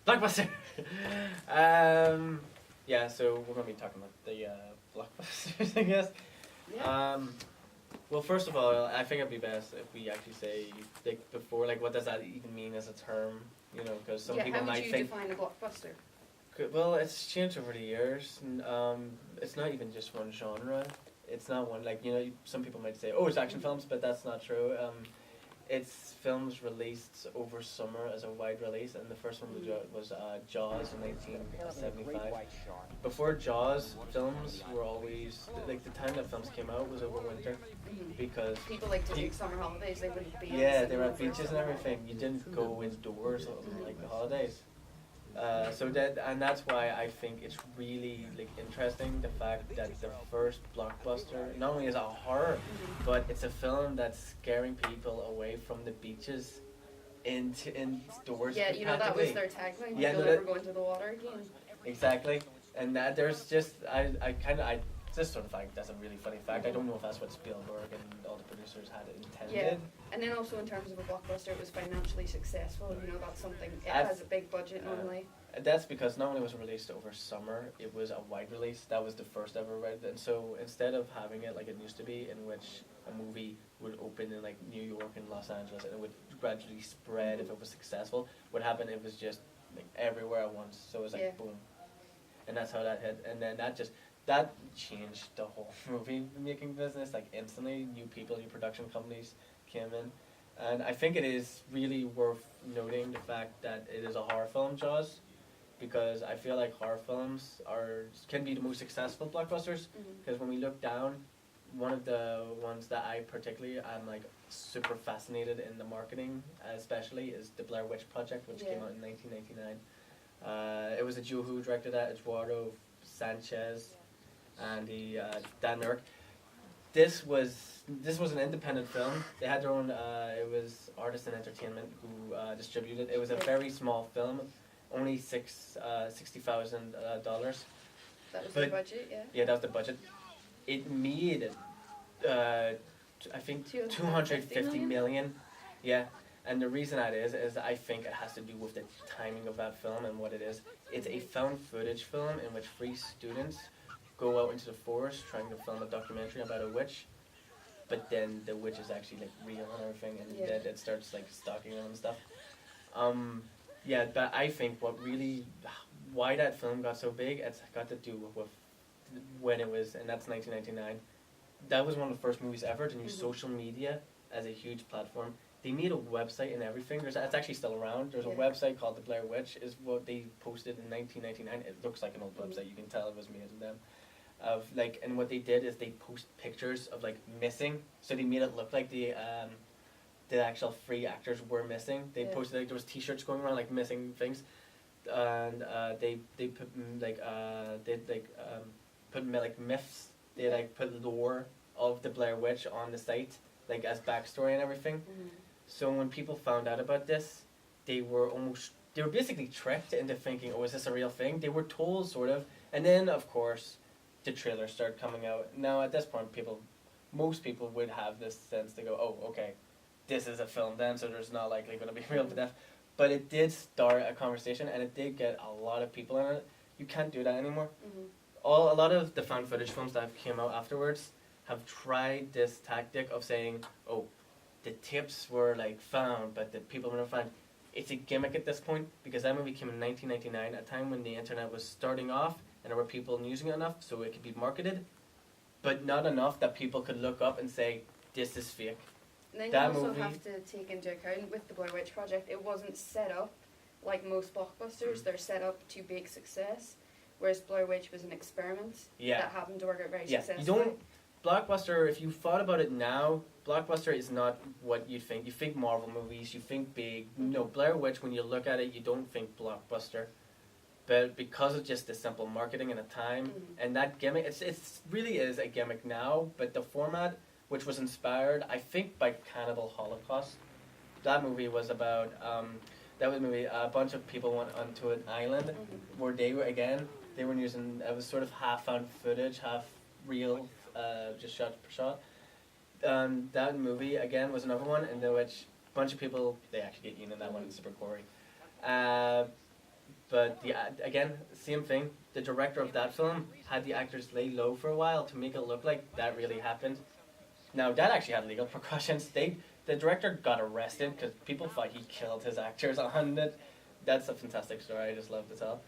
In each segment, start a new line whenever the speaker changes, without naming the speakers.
Blockbuster. Yeah, so we're gonna be talking about the blockbusters, I guess.
Yeah.
Well, first of all, I think it'd be best if we actually say like before, like what does that even mean as a term? You know, because some people
how would
might
you
think.
define a blockbuster?
Well, it's changed over the years. And, it's not even just one genre. It's not one like some people might say, oh, it's action films, but that's not true. It's films released over summer as a wide release, and the first one was Jaws in 1975. Before Jaws, films were always like the time that films came out was over winter, because
People like to take summer holidays. They wouldn't be.
yeah, they were at beaches and everything. You didn't go indoors on like the holidays. So that's why I think it's really like interesting the fact that the first blockbuster not only is a horror, but it's a film that's scaring people away from the beaches indoors.
Yeah, that was their tagline.
Yeah,
You'll never go into the water again.
Exactly, and that there's just I just sort of think that's a really funny fact. I don't know if that's what Spielberg and all the producers had intended.
Yeah, and then also in terms of a blockbuster, it was financially successful. That's something. It has a big budget normally.
That's because not only was it released over summer, it was a wide release. That was the first ever wide. And so instead of having it like it used to be, in which a movie would open in like New York and Los Angeles and it would gradually spread if it was successful, what happened, it was just like everywhere at once. So it was like boom. And that's how that hit. And then that changed the whole movie making business. Like instantly, new people, new production companies came in. And I think it is really worth noting the fact that it is a horror film, Jaws, because I feel like horror films can be the most successful blockbusters. Because when we look down, one of the ones that I particularly am like super fascinated in the marketing, especially, is the Blair Witch Project, which came out in 1999. It was a duo who directed that, Eduardo Sanchez and Dan Merrick. This was an independent film. They had their own. It was Artists and Entertainment who distributed. It was a very small film, only $60,000.
That was the budget, yeah.
Yeah, that was the budget. It made, I think, 250 million. Yeah, and the reason that is I think it has to do with the timing of that film and what it is. It's a found footage film in which 3 students go out into the forest trying to film a documentary about a witch, but then the witch is actually like real and everything, and then it starts like stalking them and stuff. Yeah, but I think why that film got so big, it's got to do with when it was, and that's 1999. That was one of the first movies ever to use social media as a huge platform. They made a website and everything. It's actually still around. There's a website called The Blair Witch, is what they posted in 1999. It looks like an old website. You can tell it was made in them. And what they did is they post pictures of like missing. So they made it look like the actual 3 actors were missing. They posted like there was T-shirts going around like missing things, and they put put myths. They like put lore of the Blair Witch on the site, like as backstory and everything. So when people found out about this, they were basically tricked into thinking, oh, is this a real thing? They were told, sort of. And then, of course, the trailers started coming out. Now, at this point, most people would have this sense to go, oh, okay, this is a film then, so there's not likely going to be real to death. But it did start a conversation, and it did get a lot of people in it. You can't do that anymore. A lot of the found footage films that came out afterwards have tried this tactic of saying, oh, the tapes were like found, but the people were not found. It's a gimmick at this point, because that movie came in 1999, a time when the internet was starting off, and there were people using it enough so it could be marketed, but not enough that people could look up and say, this is fake.
And then you also have to take into account, with the Blair Witch Project, it wasn't set up like most blockbusters. They're set up to big success, whereas Blair Witch was an experiment that happened to work out very successfully.
Blockbuster, if you thought about it now, Blockbuster is not what you think. You think Marvel movies, you think big. No, Blair Witch, when you look at it, you don't think Blockbuster. But because of just the simple marketing and the time, and that gimmick, it really is a gimmick now, but the format, which was inspired, I think, by Cannibal Holocaust. That movie was about, a bunch of people went onto an island where they were using, it was sort of half found footage, half real, just shot per shot. That movie, again, was another one in which a bunch of people, they actually get eaten in that one, it's super gory. But again, same thing. The director of that film had the actors lay low for a while to make it look like that really happened. Now that actually had legal repercussions. The director got arrested because people thought he killed his actors on it. That's a fantastic story. I just love to tell.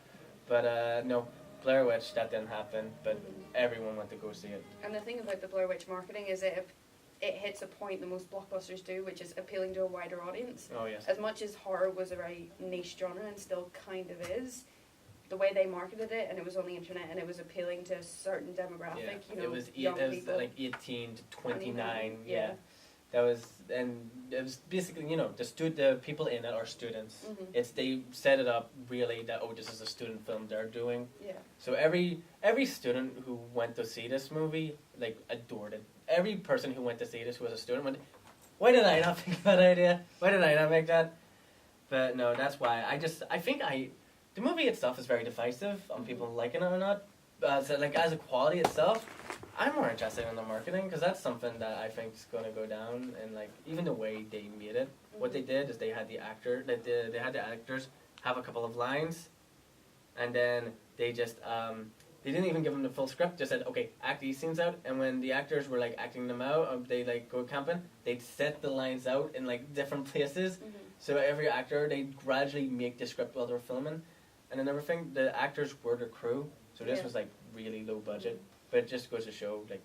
But no, Blair Witch, that didn't happen. But everyone went to go see it.
And the thing about the Blair Witch marketing is it hits a point that most blockbusters do, which is appealing to a wider audience.
Oh yes.
As much as horror was a very niche genre and still kind of is, the way they marketed it, and it was on the internet, and it was appealing to a certain demographic.
Yeah.
You know,
it was
people.
like 18 to 29.
Yeah.
That was, and it was basically, the people in it are students. They set it up really that, this is a student film they're doing.
Yeah.
So every student who went to see this movie, like, adored it. Every person who went to see this who was a student went, why did I not think of that idea? Why did I not make that? But no, that's why. The movie itself is very divisive on people liking it or not. So, like, as a quality itself, I'm more interested in the marketing because that's something that I think is going to go down. And, like, even the way they made it, what they did is they had the actors have a couple of lines, and then they just they didn't even give them the full script. Just said, okay, act these scenes out. And when the actors were like acting them out, they like go camping. They'd set the lines out in like different places. So every actor, they gradually make the script while they're filming. And then everything, the actors were the crew, so this was like really low budget, but it just goes to show like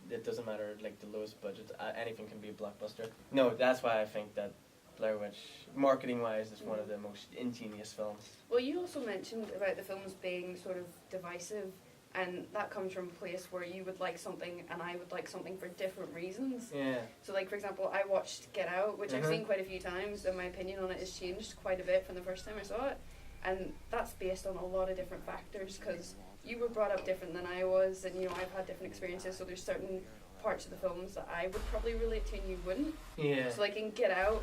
it doesn't matter like the lowest budget, anything can be a blockbuster. No, that's why I think that Blair Witch, marketing wise, is one of the most ingenious films.
Well, you also mentioned about the films being sort of divisive, and that comes from a place where you would like something and I would like something for different reasons.
Yeah.
So, like, for example, I watched Get Out, which I've seen quite a few times, and my opinion on it has changed quite a bit from the first time I saw it. And that's based on a lot of different factors, because you were brought up different than I was, and, I've had different experiences, so there's certain parts of the films that I would probably relate to and you wouldn't.
Yeah.
So, like, in Get Out,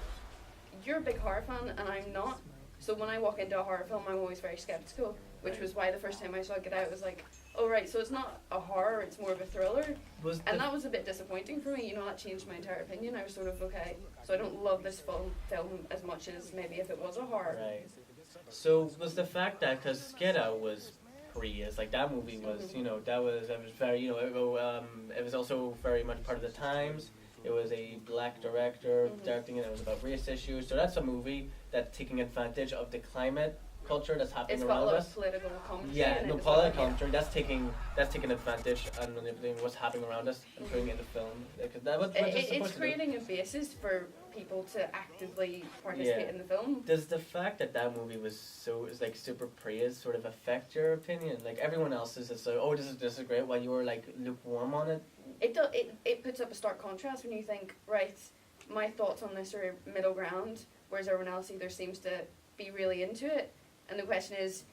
you're a big horror fan, and I'm not. So when I walk into a horror film, I'm always very skeptical, which was why the first time I saw Get Out, it was like, oh, right, so it's not a horror, it's more of a thriller. And that was a bit disappointing for me, that changed my entire opinion. I was sort of, okay, so I don't love this film as much as maybe if it was a horror.
Right. So was the fact that, because Get Out was Prius, like that movie was, that was very, it was also very much part of the times. It was a black director directing it. It was about race issues. So that's a movie that's taking advantage of the climate culture that's happening around us.
It's got a lot of political commentary.
Yeah, no, political commentary. That's taking advantage and manipulating what's happening around us and putting it in the film.
It's creating a basis for people to actively participate in the film.
Does the fact that movie was like super praised sort of affect your opinion? Like everyone else is just like, oh, this is great, while you were like lukewarm on it.
It puts up a stark contrast when you think, right, my thoughts on this are middle ground, whereas everyone else either seems to be really into it. And the question is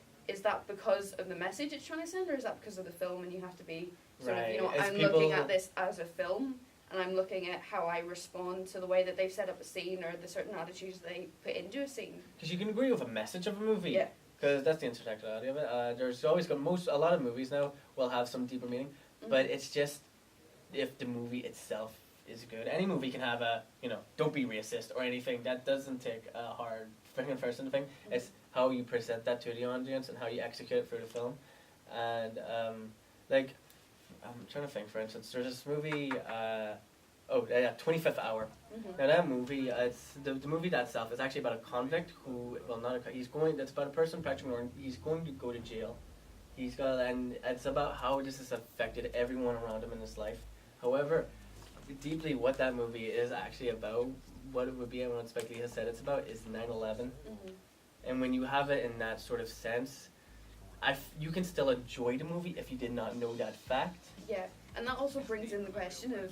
that because of the message it's trying to send, or is that because of the film? And you have to be sort of, I'm looking at this as a film, and I'm looking at how I respond to the way that they've set up a scene or the certain attitudes they put into a scene.
Because you can agree with a message of a movie.
Yeah.
Because that's the intersectionality of it. There's always a lot of movies now will have some deeper meaning, but it's just if the movie itself is good. Any movie can have a, don't be racist or anything. That doesn't take a hard freaking person to think. It's how you present that to the audience and how you execute it through the film. And, like, I'm trying to think, for instance, there's this movie, 25th Hour. Now that movie, it's the movie that itself is actually about a convict who, it's about a person practicing law, he's going to go to jail. And it's about how this has affected everyone around him in his life. However, deeply what that movie is actually about, what it would be and what Spike Lee has said it's about, is 9/11. And when you have it in that sort of sense, you can still enjoy the movie if you did not know that fact.
Yeah, and that also brings in the question of,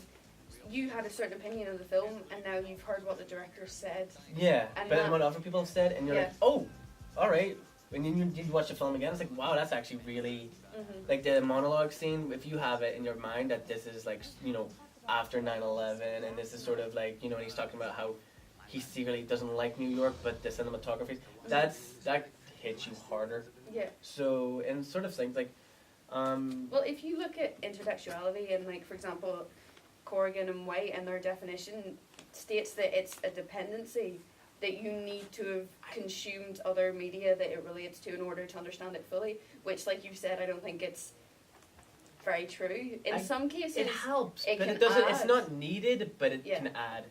you had a certain opinion of the film, and now you've heard what the director said.
Yeah, and what other people have said, and you're like, oh, all right. When you watch the film again, it's like, wow, that's actually really, like the monologue scene, if you have it in your mind that this is like, after 9/11, and this is sort of like, he's talking about how he secretly doesn't like New York, but the cinematography, that hits you harder.
Yeah.
So, and sort of things like,
well, if you look at intertextuality and, like, for example, Corrigan and White and their definition states that it's a dependency that you need to have consumed other media that it relates to in order to understand it fully, which, like you said, I don't think it's very true. In some cases,
it helps,
it
but
can
it doesn't.
add.
It's not needed, but it can add.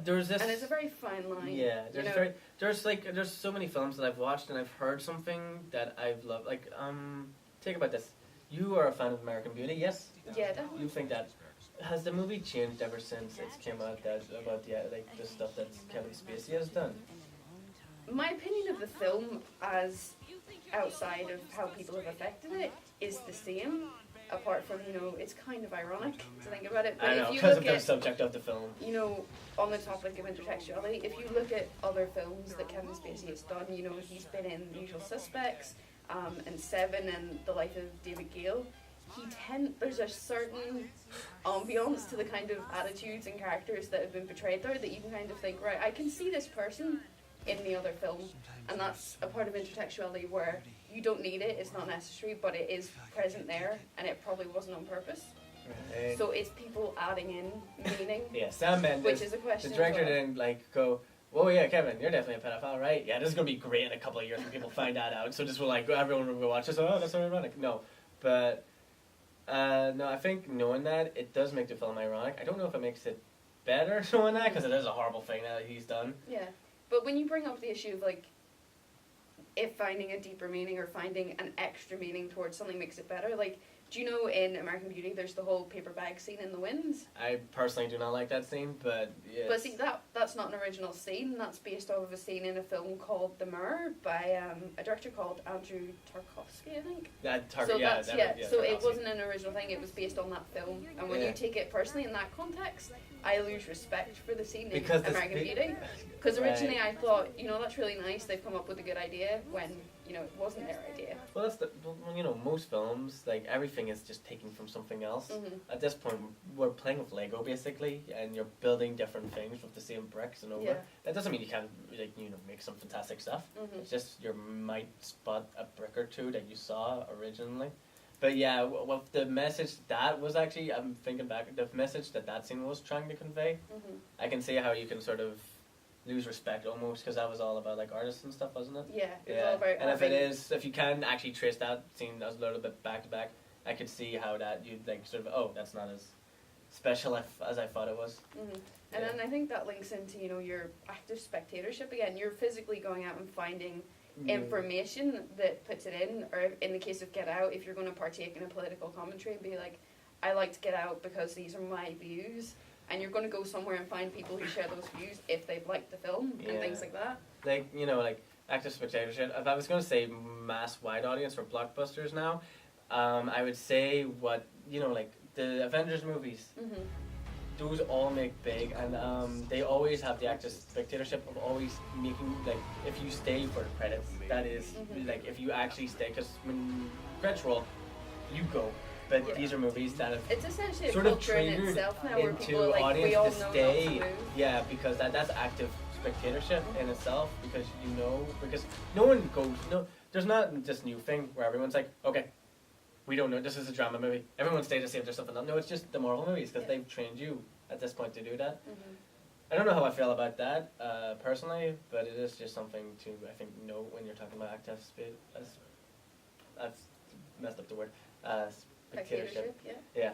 There's this,
and it's a very fine line.
Yeah, there's so many films that I've watched and I've heard something that I've loved. Like, think about this. You are a fan of American Beauty, yes?
Yeah, definitely.
You think that. Has the movie changed ever since it came out about the stuff that Kevin Spacey has done?
My opinion of the film, as outside of how people have affected it, is the same. Apart from, it's kind of ironic to think about it. But
I know,
if you
because
look
of the
at,
subject of the film.
On the topic of intertextuality, if you look at other films that Kevin Spacey has done, he's been in The Usual Suspects, and Seven, and The Life of David Gale. There's a certain ambience to the kind of attitudes and characters that have been portrayed there that you can kind of think, right, I can see this person in the other film, and that's a part of intertextuality where you don't need it, it's not necessary, but it is present there, and it probably wasn't on purpose.
Right.
So it's people adding in meaning.
Yeah, Sam Mendes,
which is a question.
The director didn't go, "Whoa, yeah, Kevin, you're definitely a pedophile, right? Yeah, this is gonna be great in a couple of years when people find that out." So just everyone will go watch this. Oh, that's so ironic. No, but no, I think knowing that, it does make the film ironic. I don't know if it makes it better knowing that, because it is a horrible thing that he's done.
Yeah, but when you bring up the issue of if finding a deeper meaning or finding an extra meaning towards something makes it better, do you know in American Beauty there's the whole paper bag scene in the wind?
I personally do not like that scene, but yeah.
But see, that's not an original scene. That's based off of a scene in a film called The Mirror by a director called Andrew Tarkovsky, I think. So it wasn't an original thing. It was based on that film. And when you take it personally in that context, I lose respect for the scene in American Beauty. Because originally I thought, that's really nice. They've come up with a good idea when it wasn't their idea.
Well, that's most films, everything is just taken from something else.
Mm-hmm.
At this point, we're playing with Lego basically, and you're building different things with the same bricks and over.
Yeah.
That doesn't mean you can't make some fantastic stuff.
Mm-hmm.
It's just you might spot a brick or two that you saw originally. But yeah, with the message that was actually, I'm thinking back, the message that scene was trying to convey,
Mm-hmm.
I can see how you can sort of lose respect almost, because that was all about artists and stuff, wasn't it?
Yeah, it was all about.
And if you can actually trace that scene as a little bit back to back, I could see how that you'd that's not as special as I thought it was.
Mm-hmm. And then I think that links into your active spectatorship again. You're physically going out and finding information that puts it in, or in the case of Get Out, if you're going to partake in a political commentary and be like, I liked Get Out because these are my views. And you're going to go somewhere and find people who share those views if they've liked the film and things like that.
Active spectatorship. If I was going to say mass wide audience for blockbusters now, I would say the Avengers movies.
Mm-hmm.
Those all make big, and they always have the active spectatorship of always making if you stay for the credits. That is if you actually stay, because when credits roll, you go. But these are movies that have
it's essentially
sort
a
of
culture in
triggered
itself now where
into
people
audience
we all
to
know
stay.
not to move.
Yeah, because that's active spectatorship in itself, because because no one goes, there's not this new thing where everyone's like, okay, we don't know, this is a drama movie, everyone stay to see if there's something else. No, it's just the Marvel movies, because they've trained you at this point to do that.
Mm-hmm.
I don't know how I feel about that personally, but it is just something to, I think, note when you're talking about active I've messed up the word, spectatorship.
Yeah.